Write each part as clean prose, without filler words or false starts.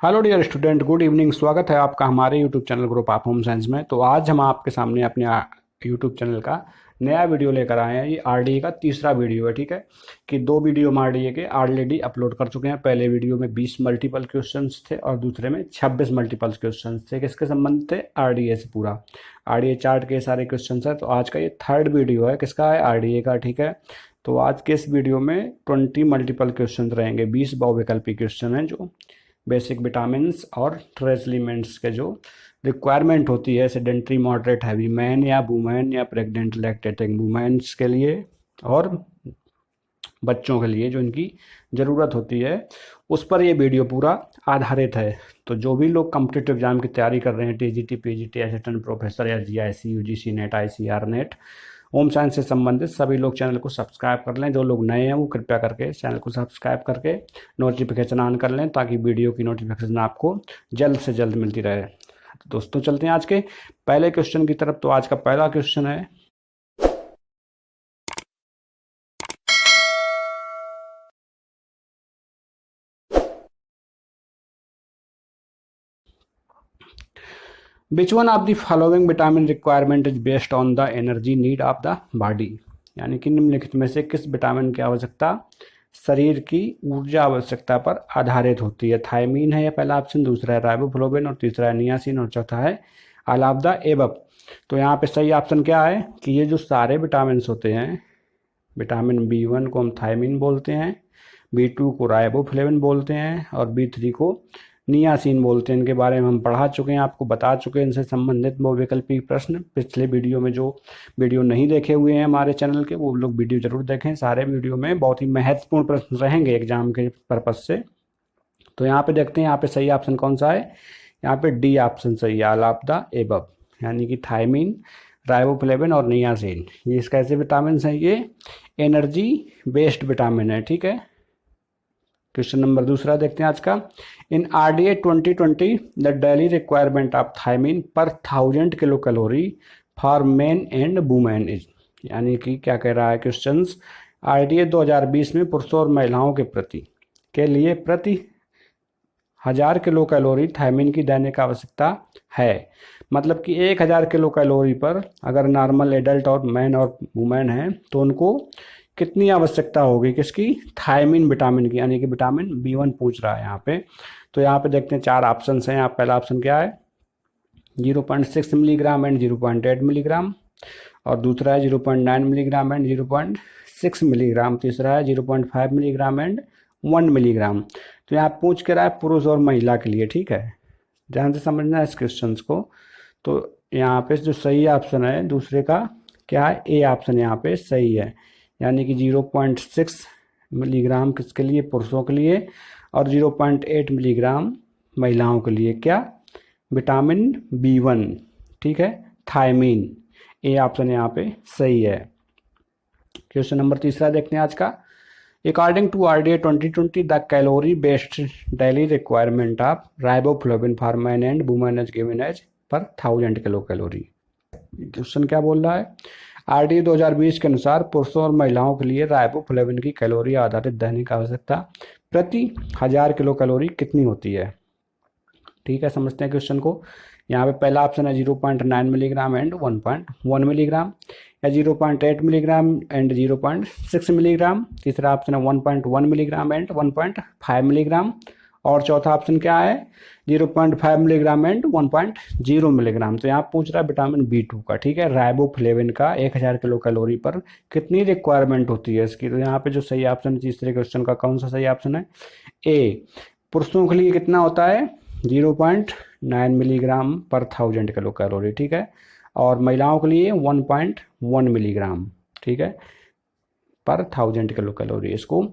Hello dear student, good evening. स्वागत है आपका हमारे YouTube channel group of home science में। तो आज हम आपके सामने अपने यूट्यूब चैनल का नया वीडियो लेकर आए हैं। ये आरडीए का तीसरा वीडियो है। ठीक है कि दो वीडियो हम आरडीए के ऑलरेडी अपलोड कर चुके हैं। पहले वीडियो में 20 मल्टीपल क्वेश्चंस थे और दूसरे में 26 मल्टीपल क्वेश्चंस थे। किसके संबंध थे? आरडीए से। पूरा आरडीए चार्ट के सारे क्वेश्चन है। तो आज का ये थर्ड वीडियो है। किसका है? आरडीए का। ठीक है, तो आज के इस वीडियो में 20 मल्टीपल क्वेश्चन रहेंगे। 20 बहुविकल्पी क्वेश्चन हैं जो बेसिक विटामिन और ट्रेस एलिमेंट्स के जो रिक्वायरमेंट होती है सेडेंट्री मॉडरेट हैवी मैन या वुमेन या प्रेग्नेंट लैक्टेटिंग वुमेन्स के लिए और बच्चों के लिए जो इनकी ज़रूरत होती है, उस पर ये वीडियो पूरा आधारित है। तो जो भी लोग कॉम्पिटिटिव एग्जाम की तैयारी कर रहे हैं, टीजीटी, पीजीटी, असिस्टेंट प्रोफेसर या GIC, UGC net, ICR net, home science से संबंधित सभी लोग चैनल को सब्सक्राइब कर लें। जो लोग नए हैं वो कृपया करके चैनल को सब्सक्राइब करके नोटिफिकेशन ऑन कर लें, ताकि वीडियो की नोटिफिकेशन आपको जल्द से जल्द मिलती रहे। तो दोस्तों चलते हैं आज के पहले क्वेश्चन की तरफ। तो आज का पहला क्वेश्चन है, which one of the following vitamin requirement is based on the energy need of the body. यानी कि निम्नलिखित में से किस विटामिन की आवश्यकता शरीर की ऊर्जा आवश्यकता पर आधारित होती है? थायमीन है या पहला ऑप्शन, दूसरा है राइबोफ्लोविन और तीसरा है नियासिन और चौथा है ऑल ऑफ द एबव। तो यहाँ पे सही ऑप्शन क्या है कि ये जो सारे विटामिन होते हैं, विटामिन B1 को हम थायमीन बोलते हैं, B2 को राइबोफ्लेविन बोलते हैं और B3 को नियासिन बोलते हैं। इनके बारे में हम पढ़ा चुके हैं, आपको बता चुके हैं। इनसे संबंधित बहुविकल्पी प्रश्न पिछले वीडियो में, जो वीडियो नहीं देखे हुए हैं हमारे चैनल के, वो लोग वीडियो जरूर देखें। सारे वीडियो में बहुत ही महत्वपूर्ण प्रश्न रहेंगे एग्जाम के पर्पज से। तो यहाँ पे देखते हैं, यहाँ पे सही ऑप्शन कौन सा है? यहाँ पे डी ऑप्शन सही है, ऑल ऑफ द एबव। यानी कि थायमीन, राइबोफ्लेविन और नियासिन, ये इस कैसे विटामिन हैं? ये एनर्जी बेस्ड विटामिन है। ठीक है, क्वेश्चन नंबर दूसरा देखते हैं आज का। In RDA 2020 the daily requirement of thiamine per 1000 kilo calorie for men and women is. यानी कि क्या कह रहा है क्वेश्चन? आरडीए 2020 में पुरुषों और महिलाओं के लिए प्रति 1000 किलो कैलोरी थायमीन की दैनिक आवश्यकता है। मतलब कि 1000 किलो कैलोरी पर अगर नॉर्मल एडल्ट और मैन और वुमेन हैं तो उनको कितनी आवश्यकता होगी? किसकी? थायमीन विटामिन की। यानी कि विटामिन B1 पूछ रहा है यहाँ पे। तो यहाँ पे देखते हैं चार ऑप्शन हैं। यहाँ पहला ऑप्शन क्या है? 0.6 मिलीग्राम एंड 0.8 मिलीग्राम, और दूसरा है 0.9 मिलीग्राम एंड 0.6 मिलीग्राम, तीसरा है 0.5 मिलीग्राम एंड 1 मिलीग्राम। तो यहाँ पूछ के रहा है पुरुष और महिला के लिए। ठीक है, ध्यान से समझना है इस क्वेश्चन को। तो यहाँ पे जो सही ऑप्शन है दूसरे का क्या है? ए ऑप्शन यहाँ पे सही है। यानी कि 0.6 मिलीग्राम किसके लिए? पुरुषों के लिए, और 0.8 मिलीग्राम महिलाओं के लिए। क्या? Vitamin B1। ठीक है, थायमीन। ए ऑप्शन यहाँ पे सही है। क्वेश्चन नंबर तीसरा देखते हैं आज का। According to RDA 2020 the calorie based daily requirement of riboflavin for man and women is given as per 1000 kilo calorie. Question क्या बोल रहा है? आरडीए 2020 के अनुसार पुरुषों और महिलाओं के लिए राइबोफ्लेविन की कैलोरी आधारित दैनिक आवश्यकता प्रति 1000 किलो कैलोरी कितनी होती है? ठीक है, समझते हैं क्वेश्चन को। यहाँ पे पहला ऑप्शन है 0.9 मिलीग्राम एंड 1.1 मिलीग्राम, या 0.8 मिलीग्राम एंड 0.6 मिलीग्राम, तीसरा ऑप्शन है 1.1 मिलीग्राम एंड 1.5 मिलीग्राम, और चौथा ऑप्शन क्या है? 0.5 मिलीग्राम एंड 1.0 मिलीग्राम। तो यहाँ पूछ रहा है विटामिन B2 का। ठीक है, राइबोफ्लेविन का 1000 किलो कैलोरी पर कितनी रिक्वायरमेंट होती है इसकी? तो यहाँ पे जो सही ऑप्शन तीसरे क्वेश्चन का कौन सा सही ऑप्शन है? ए। पुरुषों के लिए कितना होता है? 0.9 मिलीग्राम पर 1000 किलो कैलोरी। ठीक है, और महिलाओं के लिए 1.1 मिलीग्राम। ठीक है, पर 1000 किलो कैलोरी। इसको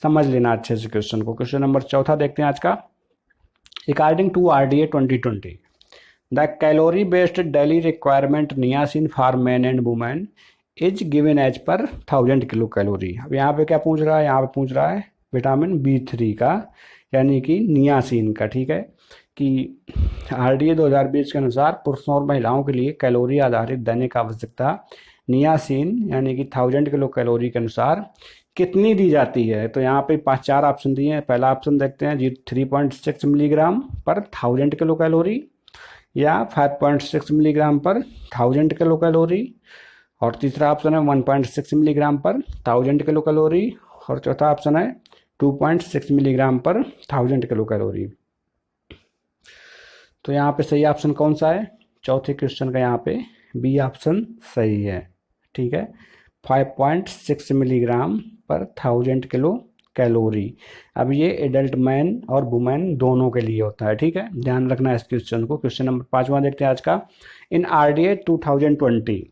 समझ लेना अच्छे से क्वेश्चन को। क्वेश्चन नंबर चौथा देखते हैं आज का। According to RDA 2020 the calorie based daily requirement niacin for man and women is given as per 1000 kilo calorie. अब यहाँ पे क्या पूछ रहा है? यहाँ पे पूछ रहा है विटामिन B3 का, यानी कि नियासिन का। ठीक है, कि आरडीए 2020 के अनुसार पुरुषों और महिलाओं के लिए कैलोरी आधारित दैनिक आवश्यकता नियासिन यानी कि 1000 किलो कैलोरी के अनुसार कितनी दी जाती है, तो यहाँ पे 4 ऑप्शन दिए हैं। पहला ऑप्शन देखते हैं जी, 3.6 मिलीग्राम पर 1000 किलो कैलोरी, या 5.6 मिलीग्राम पर 1000 किलो कैलोरी, और तीसरा ऑप्शन है 1.6 मिलीग्राम पर 1000 किलो कैलोरी, और चौथा ऑप्शन है 2.6 मिलीग्राम पर 1000 किलो कैलोरी। तो यहाँ पे सही ऑप्शन कौन सा है? चौथे क्वेश्चन का यहाँ पे बी ऑप्शन सही है। ठीक है, 5.6 मिलीग्राम पर 1000 किलो कैलोरी। अब ये एडल्ट मैन और वुमेन दोनों के लिए होता है। ठीक है, ध्यान रखना है इस क्वेश्चन को। क्वेश्चन नंबर 5वां देखते हैं आज का। इन RDA 2020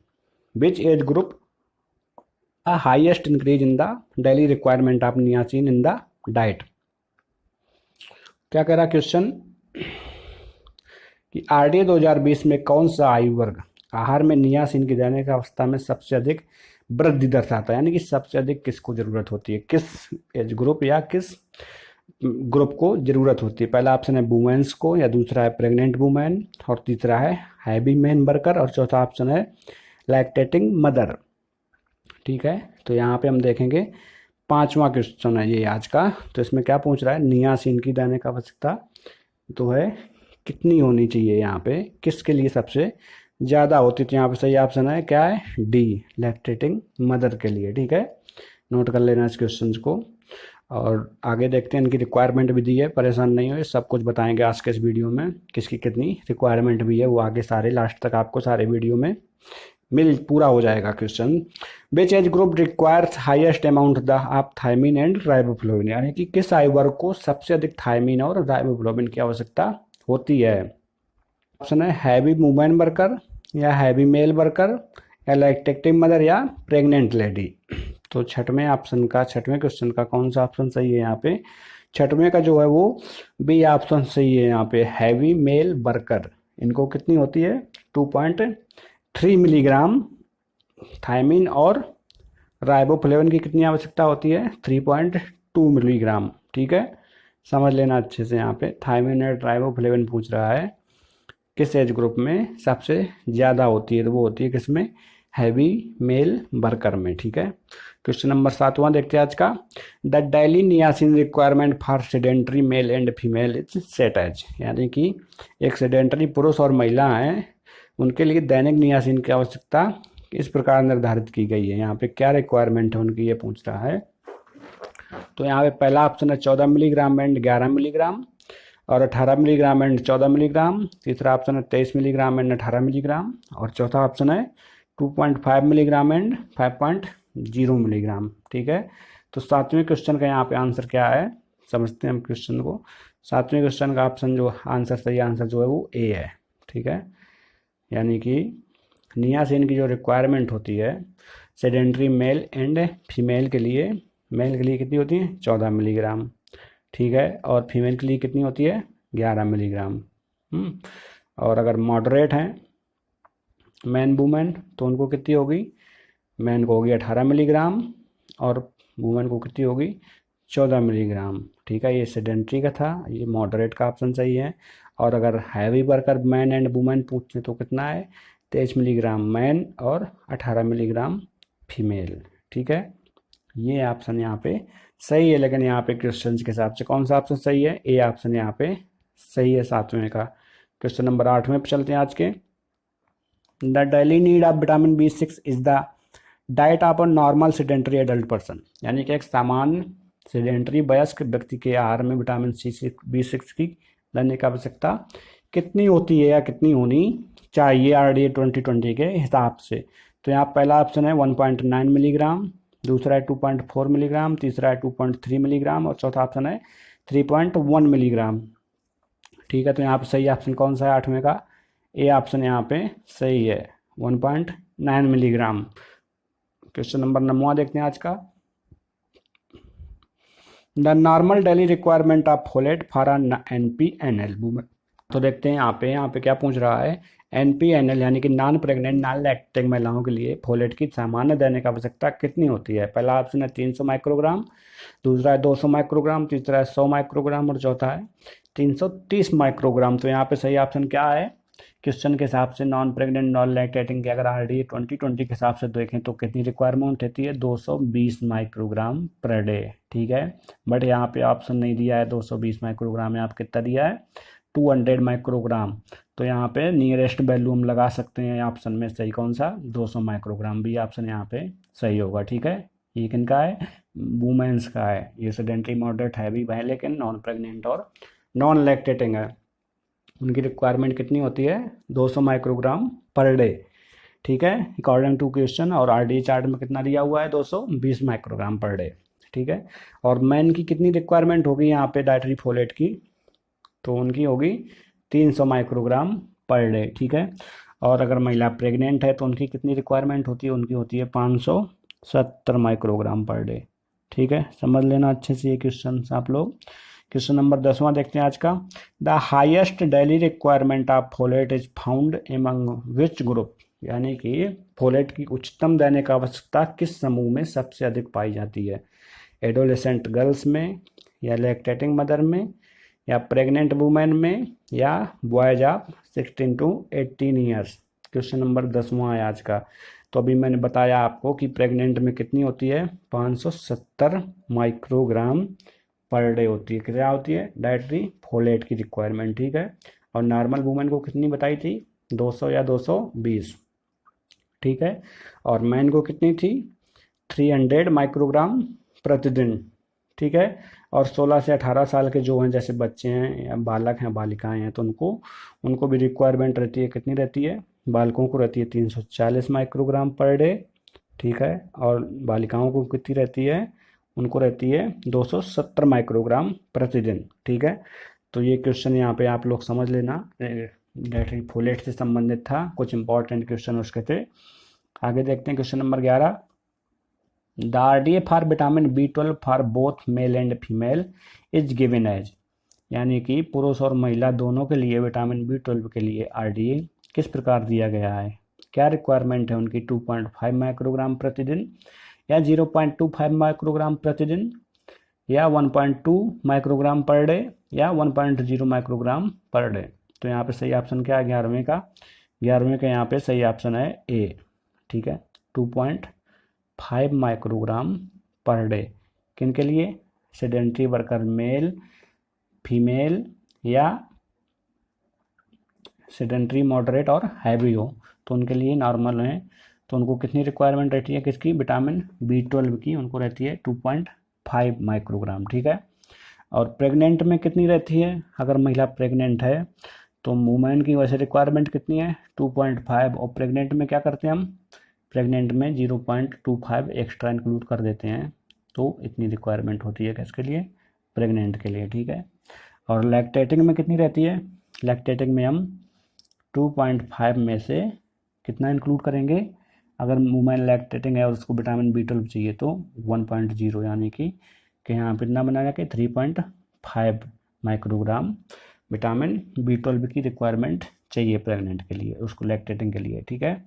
which age group a highest increase in the daily requirement of niacin in the diet। क्या कह रहा क्वेश्चन कि RDA 2020 में कौन सा आयु वर्ग आहार में नियासिन की देने की अवस्था में सबसे अधिक वृद्धि दर्शाता है, यानी कि सबसे अधिक किसको जरूरत होती है, किस एज ग्रुप या किस ग्रुप को जरूरत होती है। पहला ऑप्शन है वुमेन्स को, या दूसरा है प्रेग्नेंट वुमेन, और तीसरा है हैवी मैन वर्कर, और चौथा ऑप्शन है लैक्टेटिंग मदर। ठीक है, तो यहाँ पे हम देखेंगे 5वां क्वेश्चन है ये आज का। तो इसमें क्या पूछ रहा है, नियासिन की देने की आवश्यकता तो है कितनी होनी चाहिए, यहाँ पे किसके लिए सबसे ज़्यादा होती। तो यहाँ पे सही ऑप्शन है क्या है, डी, लैक्टेटिंग मदर के लिए। ठीक है, नोट कर लेना इस क्वेश्चन को। और आगे देखते हैं, इनकी रिक्वायरमेंट भी दी है, परेशान नहीं हो, सब कुछ बताएंगे आज के इस वीडियो में, किसकी कितनी रिक्वायरमेंट भी है वो आगे सारे लास्ट तक आपको सारे वीडियो में पूरा हो जाएगा question. Which age group requires highest amount the of thiamine and riboflavin, यानी कि किस आयु वर्ग को सबसे अधिक थायमिन और राइबोफ्लोविन की आवश्यकता होती है। ऑप्शन है हैवी वुमेन वर्कर, या हैवी मेल वर्कर, या लैक्टेटिंग मदर, या प्रेग्नेंट लेडी। तो छठवें क्वेश्चन का कौन सा ऑप्शन सही है यहाँ पे? छठवें का जो है वो बी ऑप्शन सही है यहाँ पे, हैवी मेल वर्कर। इनको कितनी होती है, 2.3 मिलीग्राम थायमिन, और राइबोफ्लेविन की कितनी आवश्यकता होती है, 3.2 मिलीग्राम। ठीक है, समझ लेना अच्छे से। यहाँ पे थायमिन और राइबोफ्लेविन पूछ रहा है किस एज ग्रुप में सबसे ज़्यादा होती है, तो वो होती है किसमें, हैवी मेल वर्कर में। ठीक है, क्वेश्चन नंबर 7वां देखते हैं आज का। The daily niacin requirement for sedentary male and female is set as, यानी कि एक सेडेंटरी पुरुष और महिला हैं, उनके लिए दैनिक नियासिन की आवश्यकता इस प्रकार निर्धारित की गई है। यहाँ पे क्या रिक्वायरमेंट है उनकी, ये पूछ रहा है। तो यहाँ पे पहला ऑप्शन है 14 मिलीग्राम एंड 11 मिलीग्राम, और 18 मिलीग्राम एंड 14 मिलीग्राम। तीसरा ऑप्शन है 23 मिलीग्राम एंड 18 मिलीग्राम, और चौथा ऑप्शन है 2.5 मिलीग्राम एंड 5.0 मिलीग्राम। ठीक है, तो 7वें क्वेश्चन का यहाँ पे आंसर क्या है, समझते हैं हम क्वेश्चन को। 7वें क्वेश्चन का ऑप्शन जो आंसर, सही आंसर जो है वो ए है। ठीक है, यानी कि नियासिन की जो रिक्वायरमेंट होती है सेडेंटरी मेल एंड फीमेल के लिए, मेल के लिए कितनी होती है, 14 मिलीग्राम। ठीक है, और फीमेल के लिए कितनी होती है, 11 मिलीग्राम। और अगर मॉडरेट हैं मैन वुमेन, तो उनको कितनी होगी, मैन को होगी 18 मिलीग्राम, और वुमेन को कितनी होगी, 14 मिलीग्राम। ठीक है, ये सेडेंटरी का था, ये मॉडरेट का ऑप्शन सही है। और अगर heavy worker man and women पूछते तो कितना है, 23 मिलीग्राम मैन और 18 मिलीग्राम फीमेल। ठीक है, ये ऑप्शन यहाँ पे सही है। लेकिन यहाँ पे क्वेश्चन के हिसाब से कौन सा ऑप्शन सही है, ए ऑप्शन यहाँ पे सही है 7वें का। क्वेश्चन नंबर 8वें पे चलते हैं आज के। The daily need of vitamin B6 is the diet of a normal sedentary adult person, यानी कि एक सामान्य सेडेंटरी वयस्क व्यक्ति के आहार में विटामिन B6 की लेने की आवश्यकता कितनी होती है, या कितनी होनी चाहिए RDA 2020 के हिसाब से। तो यहाँ पहला ऑप्शन है 1.9 मिलीग्राम, दूसरा है 2.4 मिलीग्राम, तीसरा है 2.3 मिलीग्राम, और चौथा ऑप्शन है 3.1 मिलीग्राम। ठीक है, तो यहाँ पे सही ऑप्शन कौन सा है 8वें का, ए ऑप्शन यहाँ पे सही है, 1.9 मिलीग्राम। क्वेश्चन नंबर 9वां देखते हैं आज का। The normal daily requirement of folate for NPNL women. तो देखते हैं यहाँ पे क्या पूछ रहा है, NPNL यानी कि नॉन प्रेग्नेंट नॉन लैक्टेटिंग महिलाओं के लिए फोलेट की सामान्य देने की आवश्यकता कितनी होती है। पहला ऑप्शन है 300 माइक्रोग्राम, दूसरा है 200 माइक्रोग्राम, तीसरा है 100 माइक्रोग्राम, और चौथा है 330 माइक्रोग्राम। तो यहाँ पे सही ऑप्शन क्या है, क्वेश्चन के हिसाब से नॉन प्रेग्नेंट नॉन लैक्टेटिंग की अगर RDA 2020 के हिसाब से देखें तो कितनी रिक्वायरमेंट रहती है, 220 माइक्रोग्राम पर डे, ठीक है। बट यहाँ पे ऑप्शन नहीं दिया है 220 माइक्रोग्राम, यहाँ पे कितना दिया है 200 माइक्रोग्राम। तो यहाँ पे नियरेस्ट वैल्यू हम लगा सकते हैं ऑप्शन में सही कौन सा, 200 माइक्रोग्राम भी ऑप्शन यहाँ पे सही होगा, ठीक है। ये किनका है, वुमेन्स का है, ये सेडेंटरी मॉडरेट हैवी है लेकिन नॉन प्रेग्नेंट और नॉन लैक्टेटिंग है, उनकी रिक्वायरमेंट कितनी होती है 200 माइक्रोग्राम पर डे, ठीक है, अकॉर्डिंग टू क्वेश्चन। और RDA चार्ट में कितना दिया हुआ है 220 माइक्रोग्राम पर डे, ठीक है। और मैन की कितनी रिक्वायरमेंट होगी यहाँ पे डाइटरी फोलेट की, तो उनकी होगी 300 माइक्रोग्राम पर डे, ठीक है। और अगर महिला प्रेग्नेंट है तो उनकी कितनी रिक्वायरमेंट होती है, उनकी होती है 570 माइक्रोग्राम पर डे, ठीक है। समझ लेना अच्छे से ये क्वेश्चन आप लोग। क्वेश्चन नंबर 10वां देखते हैं आज का। The highest daily requirement of folate is found among which group, यानी कि फोलेट की उच्चतम दैनिक आवश्यकता किस समूह में सबसे अधिक पाई जाती है, एडोलेसेंट गर्ल्स में, या लैक्टेटिंग मदर में, या प्रेग्नेंट वुमेन में, या boys of 16 to 18 years. Question number 10वां है आज का। तो अभी मैंने बताया आपको कि प्रेग्नेंट में कितनी होती है 570 माइक्रोग्राम पर डे होती है, क्या होती है डाइटरी फोलेट की रिक्वायरमेंट, ठीक है। और नॉर्मल वुमेन को कितनी बताई थी 200 या 220, ठीक है। और मैन को कितनी थी 300 माइक्रोग्राम प्रतिदिन, ठीक है। और 16 से 18 साल के जो हैं जैसे बच्चे हैं या बालक हैं बालिकाएं हैं तो उनको भी रिक्वायरमेंट रहती है, कितनी रहती है, बालकों को रहती है 340 माइक्रोग्राम पर डे, ठीक है। और बालिकाओं को कितनी रहती है, उनको रहती है 270 माइक्रोग्राम प्रतिदिन, ठीक है। तो ये क्वेश्चन यहाँ पे आप लोग समझ लेना, डाइटरी फोलेट से संबंधित था, कुछ इंपॉर्टेंट क्वेश्चन उसके थे। आगे देखते हैं question number 11। The RDA for vitamin B12 for both male and female is given as, यानी कि पुरुष और महिला दोनों के लिए विटामिन B12 के लिए RDA किस प्रकार दिया गया है, क्या रिक्वायरमेंट है उनकी, 2.5 माइक्रोग्राम प्रतिदिन, या 0.25 माइक्रोग्राम प्रतिदिन, या 1.2 माइक्रोग्राम पर डे, या 1.0 माइक्रोग्राम पर डे। तो यहाँ पे सही ऑप्शन क्या है 11वें का, 11वें का यहाँ पे सही ऑप्शन है ए, ठीक है। 2.5 माइक्रोग्राम पर डे किन के लिए, सेडेंटरी वर्कर मेल फीमेल या सेडेंटरी मॉडरेट और हैवी हो तो उनके लिए नॉर्मल है। तो उनको कितनी रिक्वायरमेंट रहती है किसकी, विटामिन B12 की, उनको रहती है 2.5 माइक्रोग्राम, ठीक है। और प्रेग्नेंट में कितनी रहती है, अगर महिला प्रेग्नेंट है तो वुमेन की वैसे रिक्वायरमेंट कितनी है 2.5, और प्रेग्नेंट में क्या करते हैं हम, प्रेग्नेंट में 0.25 एक्स्ट्रा इंक्लूड कर देते हैं, तो इतनी रिक्वायरमेंट होती है किसके लिए, प्रेग्नेंट के लिए, ठीक है। और लैक्टेटिंग में कितनी रहती है, लैक्टेटिंग में हम 2.5 में से कितना इंक्लूड करेंगे, अगर वुमेन लैक्टेटिंग है और उसको विटामिन B12 चाहिए तो 1.0, यानी कि यहाँ पर कितना बनाया कि 3.5 माइक्रोग्राम विटामिन B12 की रिक्वायरमेंट चाहिए प्रेग्नेंट के लिए, उसको लैक्टेटिंग के लिए, ठीक है।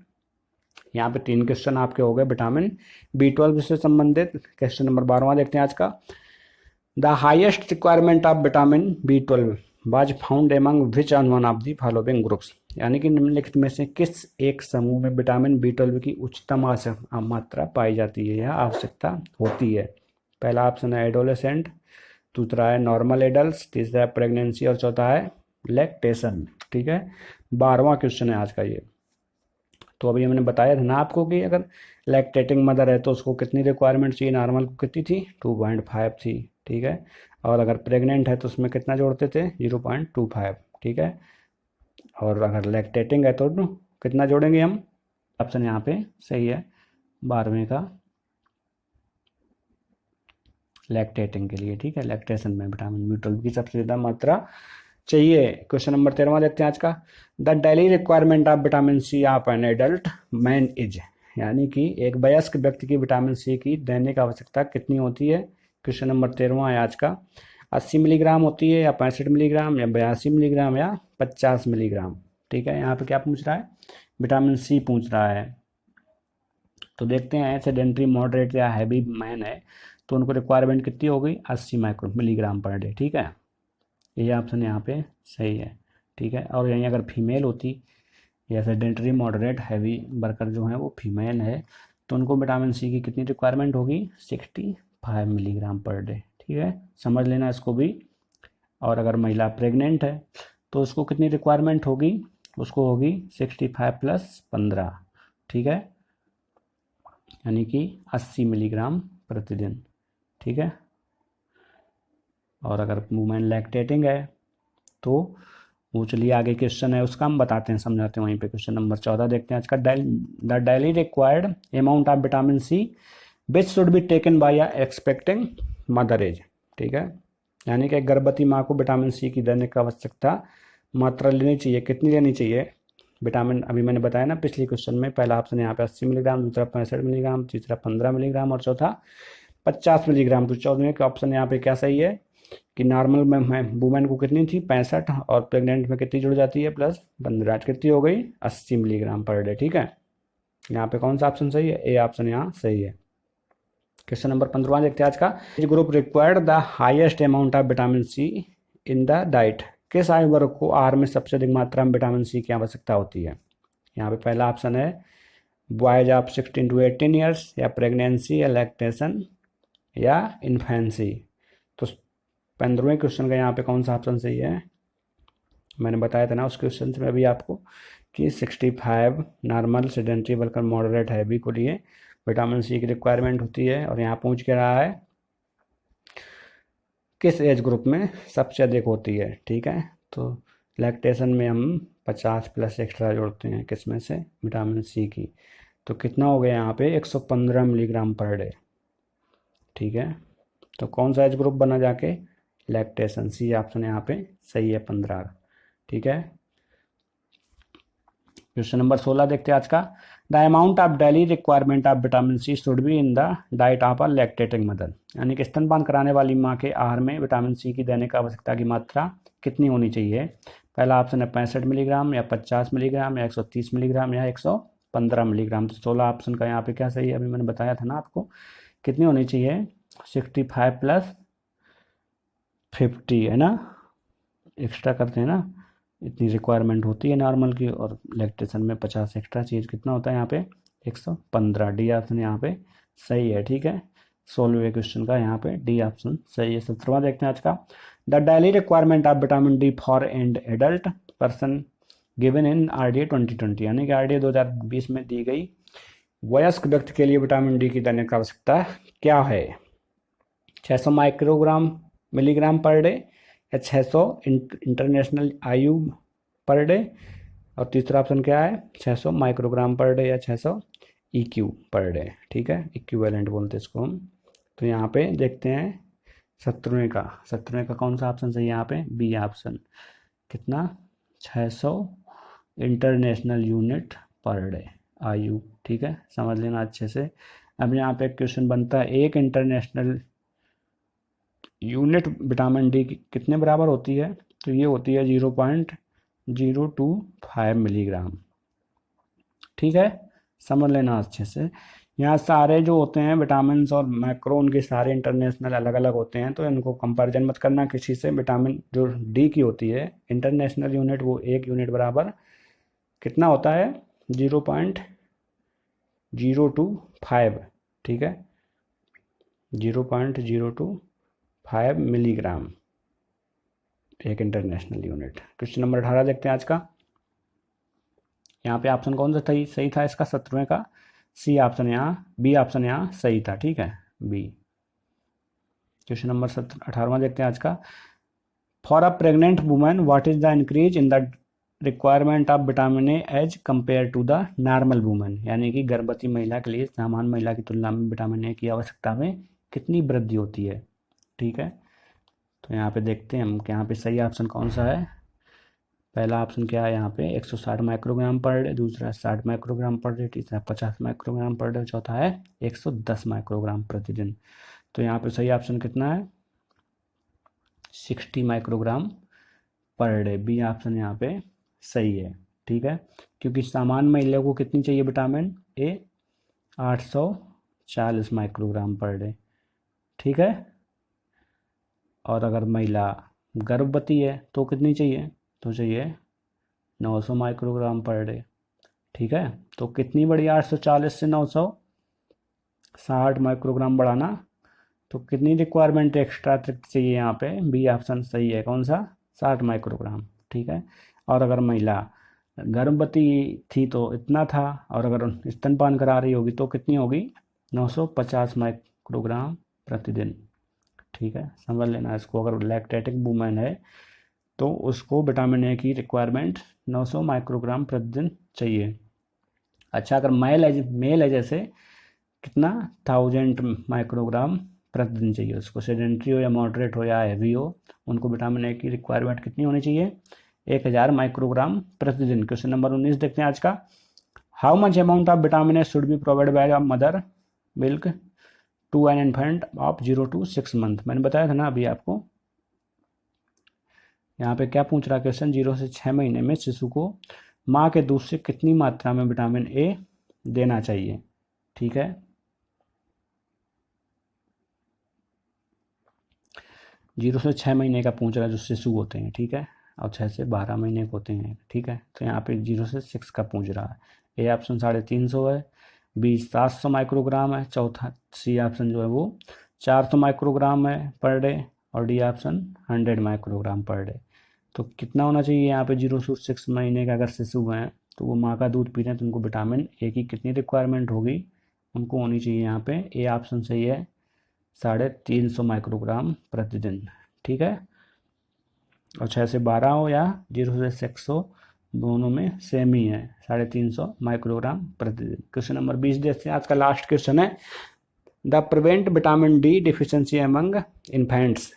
यहाँ पे 3 क्वेश्चन आपके हो गए विटामिन B12 से संबंधित। क्वेश्चन नंबर 12वां देखते हैं आज का। The highest requirement of vitamin B12 was found among which one of the following groups, यानी कि निम्नलिखित में से किस एक समूह में विटामिन B12 की उच्चतम मात्रा पाई जाती है या आवश्यकता होती है। पहला ऑप्शन है एडोलेसेंट, दूसरा है नॉर्मल एडल्ट, तीसरा है प्रेगनेंसी और चौथा है लैक्टेशन, ठीक है। 12वां क्वेश्चन है आज का ये। तो अभी हमने बताया था ना आपको कि अगर लैक्टेटिंग मदर है तो उसको कितनी रिक्वायरमेंट चाहिए, नॉर्मल को कितनी थी 2.5 थी, ठीक है। और अगर प्रेग्नेंट है तो उसमें कितना जोड़ते थे 0.25, ठीक है। और अगर लैक्टेटिंग है तो कितना जोड़ेंगे हम, ऑप्शन यहाँ पे सही है 12वें का, लैक्टेटिंग के लिए, ठीक है। लैक्टेशन में विटामिन B12 की सबसे ज़्यादा मात्रा चाहिए। क्वेश्चन नंबर 13वां देखते हैं आज का। The daily requirement of vitamin C of an adult man is, यानी कि एक वयस्क व्यक्ति की विटामिन C की दैनिक आवश्यकता कितनी होती है। क्वेश्चन नंबर 13वां है आज का। 80 मिलीग्राम होती है या 65 मिलीग्राम या 82 मिलीग्राम या 50 मिलीग्राम, ठीक है। यहाँ पे क्या पूछ रहा है, विटामिन C पूछ रहा है। तो देखते हैं सेडेंटरी मॉडरेट या हैवी मैन है तो उनको रिक्वायरमेंट कितनी हो गई 80 मिलीग्राम पर डे, ठीक है। ये ऑप्शन यहाँ पे सही है, ठीक है। और यहीं अगर फीमेल होती या सेडेंटरी मॉडरेट हैवी वर्कर जो है वो फीमेल है तो उनको विटामिन सी की कितनी रिक्वायरमेंट होगी 65 मिलीग्राम पर डे, ठीक है, समझ लेना इसको भी। और अगर महिला प्रेग्नेंट है तो उसको कितनी रिक्वायरमेंट होगी, उसको होगी 65 प्लस 15, ठीक है, यानी कि 80 मिलीग्राम प्रतिदिन, ठीक है। और अगर वुमेन लैक्टेटिंग है तो वो चलिए आगे क्वेश्चन है उसका हम बताते हैं, समझाते हैं वहीं पे। क्वेश्चन नंबर 14 देखते हैं आज का। The daily required amount of vitamin C which should be taken by a expecting mother as, ठीक है, यानी कि गर्भवती माँ को विटामिन सी की दैनिक आवश्यकता मात्रा लेनी चाहिए, कितनी लेनी चाहिए विटामिन, अभी मैंने बताया ना पिछले क्वेश्चन में, पहला ऑप्शन यहाँ पे 80 मिलीग्राम, दूसरा 65 मिलीग्राम, तीसरा 15 मिलीग्राम और चौथा 50 मिलीग्राम। तो 14वें का ऑप्शन यहाँ पे क्या सही है कि नॉर्मल में वुमेन को कितनी थी 65 और प्रेग्नेंट में कितनी जुड़ जाती है प्लस 15, कितनी हो गई 80 मिलीग्राम पर डे, ठीक है। यहाँ पे कौन सा ऑप्शन सही है, ए ऑप्शन यहाँ सही है। क्वेश्चन नंबर 15 देखते हैं आज का। Age group required the highest amount of vitamin C in the diet, किस आयु वर्ग को आहार में सबसे अधिक मात्रा में विटामिन सी की आवश्यकता होती है। यहाँ पे पहला ऑप्शन है बॉयज ऑफ 16 to 18 ईयर्स, या प्रेगनेंसी, या लैक्टेशन, या इन्फेंसी। तो 15वें क्वेश्चन का यहाँ पे कौन सा ऑप्शन सही है, मैंने बताया था ना उस क्वेश्चन में अभी आपको कि 65 normal, sedentary worker, moderate heavy को लिए विटामिन सी की रिक्वायरमेंट होती है। और यहाँ पूछ के रहा है किस एज ग्रुप में सबसे अधिक होती है, ठीक है। तो लैक्टेशन में हम 50 प्लस एक्स्ट्रा जोड़ते हैं किस में से, विटामिन सी की, तो कितना हो गया यहाँ पे 115 मिलीग्राम पर डे, ठीक है। तो कौन सा एज ग्रुप बना जाके लैक्टेशन, सी ऑप्शन यहाँ पे सही है 15, ठीक है। क्वेश्चन नंबर 16 देखते हैं आज का। The amount of daily requirement of vitamin C should be in the diet of a lactating mother, यानी कि स्तनपान कराने वाली माँ के आहार में विटामिन सी की दैनिक आवश्यकता की मात्रा कितनी होनी चाहिए। पहला ऑप्शन है 65 मिलीग्राम, या 50 मिलीग्राम, या 130 मिलीग्राम, या 115 मिलीग्राम। तो 16 ऑप्शन का यहाँ पे क्या सही है, अभी मैंने बताया था ना आपको, कितनी होनी चाहिए 65 प्लस 50, है ना, एक्स्ट्रा करते हैं ना, इतनी रिक्वायरमेंट होती है नॉर्मल की, और लैक्टेशन में 50 एक्स्ट्रा चीज़, कितना होता है यहाँ पे 115, डी ऑप्शन यहाँ पे सही है, ठीक है। 16वें क्वेश्चन का यहाँ पे डी ऑप्शन सही है। 17वां देखते हैं आज का। The daily requirement of vitamin D for and adult person given in RDA 2020, यानी कि RDA 2020 में दी गई वयस्क व्यक्ति के लिए विटामिन डी की दैनिक आवश्यकता क्या है। 600 माइक्रोग्राम मिलीग्राम पर डे, या 600 इंटरनेशनल आयु पर डे, और तीसरा ऑप्शन क्या है 600 माइक्रोग्राम पर डे, या 600 EQ पर डे, ठीक है, इक्विवेलेंट बोलते हैं इसको हम। तो यहाँ पे देखते हैं 17वें का कौन सा ऑप्शन सही है यहाँ पे, बी ऑप्शन, कितना 600 इंटरनेशनल यूनिट पर डे आयु, ठीक है, समझ लेना अच्छे से। अब यहाँ पे क्वेश्चन बनता है एक इंटरनेशनल यूनिट विटामिन डी की कितने बराबर होती है, तो ये होती है 0.025 मिलीग्राम, ठीक है, समझ लेना अच्छे से। यहाँ सारे जो होते हैं विटामिन और मैक्रो उनके सारे इंटरनेशनल अलग अलग होते हैं, तो इनको कंपैरिजन मत करना किसी से। विटामिन जो डी की होती है इंटरनेशनल यूनिट, वो एक यूनिट बराबर कितना होता है 0.025, ठीक है, 0.025 मिलीग्राम एक इंटरनेशनल यूनिट। क्वेश्चन नंबर 18 देखते हैं आज का। यहाँ पे ऑप्शन कौन सा सही था इसका 17वें का, सी ऑप्शन यहाँ, बी ऑप्शन यहाँ सही था, ठीक है, बी। क्वेश्चन नंबर 18वां देखते हैं आज का। For a pregnant women what is the increase in the requirement of vitamin A as compare to the normal women, यानी कि गर्भवती महिला के लिए सामान्य महिला की तुलना में विटामिन ए की आवश्यकता में कितनी वृद्धि होती है, ठीक है। तो यहाँ पे देखते हैं हम कि यहाँ पे सही ऑप्शन कौन सा है। पहला ऑप्शन क्या है यहाँ पे 160 माइक्रोग्राम पर डे, दूसरा 60 माइक्रोग्राम पर डे, तीसरा 50 माइक्रोग्राम पर डे, चौथा है 110 माइक्रोग्राम प्रतिदिन। तो यहाँ पे सही ऑप्शन कितना है 60 microgram per day, B option यहाँ पे सही है, ठीक है, क्योंकि सामान्य महिला को कितनी चाहिए vitamin A 840 microgram per day, ठीक है। और अगर महिला गर्भवती है तो कितनी चाहिए, तो चाहिए 900 माइक्रोग्राम पर डे। ठीक है, तो कितनी बढ़ी 840 से 960 माइक्रोग्राम बढ़ाना, तो कितनी रिक्वायरमेंट एक्स्ट्रा अतिरिक्त चाहिए यहाँ पे, बी ऑप्शन सही है। कौन सा? 60 माइक्रोग्राम। ठीक है, और अगर महिला गर्भवती थी तो इतना था, और अगर स्तनपान करा रही होगी तो कितनी होगी, 950 माइक्रोग्राम प्रतिदिन। ठीक है, समझ लेना इसको। अगर लैक्टेटिक वूमेन है तो उसको विटामिन ए की रिक्वायरमेंट 900 माइक्रोग्राम प्रतिदिन चाहिए। अच्छा, अगर मेल है जैसे, कितना, 1000 माइक्रोग्राम प्रतिदिन चाहिए उसको। सेडेंट्री हो या मॉडरेट हो या हैवी हो, उनको विटामिन ए की रिक्वायरमेंट कितनी होनी चाहिए, 1000 माइक्रोग्राम प्रतिदिन। क्वेश्चन नंबर 19 देखते हैं आज का। How much amount of vitamin A should be provide by mother milk to an infant of 0 to 6 month. मैंने बताया था ना अभी आपको। यहाँ पे क्या पूछ रहा है क्वेश्चन, 0 से 6 महीने में शिशु को माँ के दूध से कितनी मात्रा में विटामिन ए देना चाहिए। ठीक है, 0 से 6 महीने का पूछ रहा है जो शिशु होते हैं। ठीक है, और 6 से 12 महीने के होते हैं। ठीक है, तो यहाँ पे 0 से 6 का पूछ रहा है। ए ऑप्शन 350 है, बी 700 माइक्रोग्राम है, चौथा सी ऑप्शन जो है वो 400 माइक्रोग्राम है पर डे, और D option 100 microgram per day. तो कितना होना चाहिए यहाँ पे, 0 से 6 महीने का अगर शिशु हैं तो वो माँ का दूध पी रहे हैं तो उनको विटामिन ए की कितनी रिक्वायरमेंट होगी, उनको होनी चाहिए यहाँ पे, ए ऑप्शन सही है, 350 माइक्रोग्राम प्रतिदिन। ठीक है, और 6 से 12 हो या 0 से 6 हो, दोनों में सेम ही है, 350 माइक्रोग्राम प्रतिदिन। क्वेश्चन नंबर 20 देखते हैं, आज का लास्ट क्वेश्चन है। The prevent vitamin D deficiency among infants,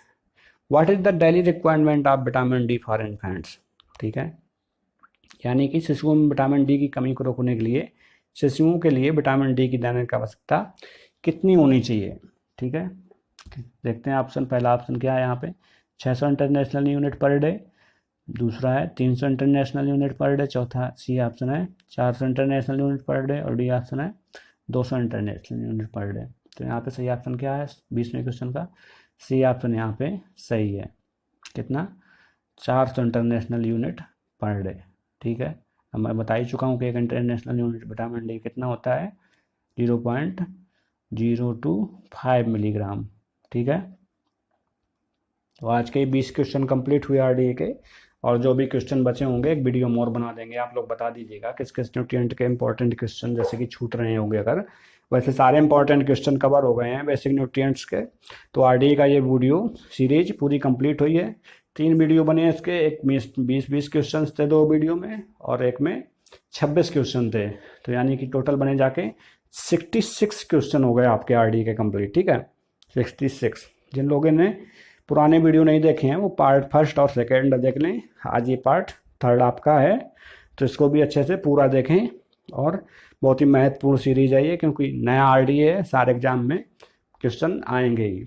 what is the daily requirement of vitamin D for infants. ठीक है, यानी कि शिशुओं में विटामिन डी की कमी को रोकने के लिए शिशुओं के लिए विटामिन डी की देने की आवश्यकता कितनी होनी चाहिए। ठीक है, देखते हैं ऑप्शन। पहला ऑप्शन क्या है यहाँ पे, 600 इंटरनेशनल यूनिट पर डे, दूसरा है 300 इंटरनेशनल यूनिट पर डे, चौथा सी ऑप्शन है 400 इंटरनेशनल यूनिट पर डे, और डी ऑप्शन है 200 इंटरनेशनल यूनिट पर डे। तो यहाँ पे सही ऑप्शन क्या है 20वें क्वेश्चन का, सी ऑप्शन यहाँ पे सही है। कितना, 400 इंटरनेशनल यूनिट पर डे। ठीक है, अब मैं बता ही चुका हूँ कि एक इंटरनेशनल यूनिट विटामिन डी कितना होता है, 0.025 मिलीग्राम। ठीक है, तो आज के 20 क्वेश्चन कंप्लीट हुए आरडीए के, और जो भी क्वेश्चन बचे होंगे एक वीडियो मोर बना देंगे। आप लोग बता दीजिएगा किस किस न्यूट्रिएंट के इंपॉर्टेंट क्वेश्चन जैसे कि छूट रहे होंगे। अगर वैसे सारे इंपॉर्टेंट क्वेश्चन कवर हो गए हैं बेसिक न्यूट्रिएंट्स के, तो आरडीए का ये वीडियो सीरीज पूरी कंप्लीट हुई है। 3 वीडियो बने इसके, एक में 20 क्वेश्चन थे 2 वीडियो में, और एक में 26 क्वेश्चन थे। तो यानी कि टोटल बने जाके 66 क्वेश्चन हो गए आपके आरडीए के कंप्लीट। ठीक है, 66। जिन लोगों ने पुराने वीडियो नहीं देखे हैं वो पार्ट 1 और 2 देख लें। आज ये पार्ट 3 आपका है, तो इसको भी अच्छे से पूरा देखें। और बहुत ही महत्वपूर्ण सीरीज है ये, क्योंकि नया आरडीए है, सारे एग्जाम में क्वेश्चन आएंगे ही।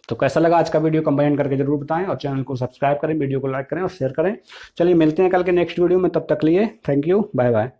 तो कैसा लगा आज का वीडियो, कमेंट करके जरूर बताएं, और चैनल को सब्सक्राइब करें, वीडियो को लाइक करें और शेयर करें। चलिए मिलते हैं कल के नेक्स्ट वीडियो में, तब तक लिए थैंक यू, बाय बाय।